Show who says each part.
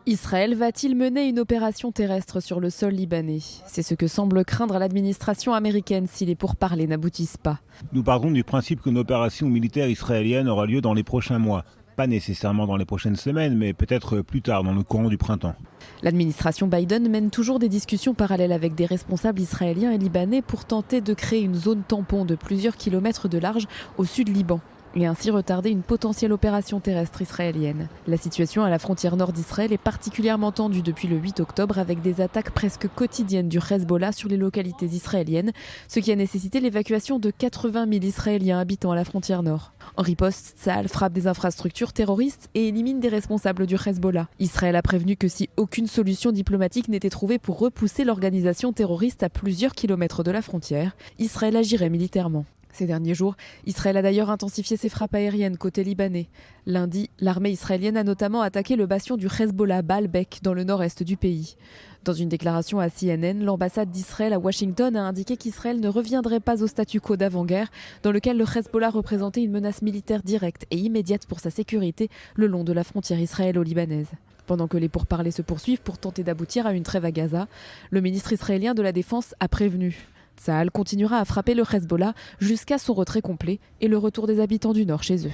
Speaker 1: Israël va-t-il mener une opération terrestre sur le sol libanais? C'est ce que semble craindre l'administration américaine si les pourparlers n'aboutissent pas.
Speaker 2: Nous partons du principe qu'une opération militaire israélienne aura lieu dans les prochains mois. Pas nécessairement dans les prochaines semaines, mais peut-être plus tard, dans le courant du printemps.
Speaker 1: L'administration Biden mène toujours des discussions parallèles avec des responsables israéliens et libanais pour tenter de créer une zone tampon de plusieurs kilomètres de large au sud Liban, et ainsi retarder une potentielle opération terrestre israélienne. La situation à la frontière nord d'Israël est particulièrement tendue depuis le 8 octobre avec des attaques presque quotidiennes du Hezbollah sur les localités israéliennes, ce qui a nécessité l'évacuation de 80 000 Israéliens habitant à la frontière nord. En riposte, Tsahal frappe des infrastructures terroristes et élimine des responsables du Hezbollah. Israël a prévenu que si aucune solution diplomatique n'était trouvée pour repousser l'organisation terroriste à plusieurs kilomètres de la frontière, Israël agirait militairement. Ces derniers jours, Israël a d'ailleurs intensifié ses frappes aériennes côté libanais. Lundi, l'armée israélienne a notamment attaqué le bastion du Hezbollah Baalbek dans le nord-est du pays. Dans une déclaration à CNN, l'ambassade d'Israël à Washington a indiqué qu'Israël ne reviendrait pas au statu quo d'avant-guerre, dans lequel le Hezbollah représentait une menace militaire directe et immédiate pour sa sécurité le long de la frontière israélo-libanaise. Pendant que les pourparlers se poursuivent pour tenter d'aboutir à une trêve à Gaza, le ministre israélien de la Défense a prévenu. Tsahal continuera à frapper le Hezbollah jusqu'à son retrait complet et le retour des habitants du nord chez eux.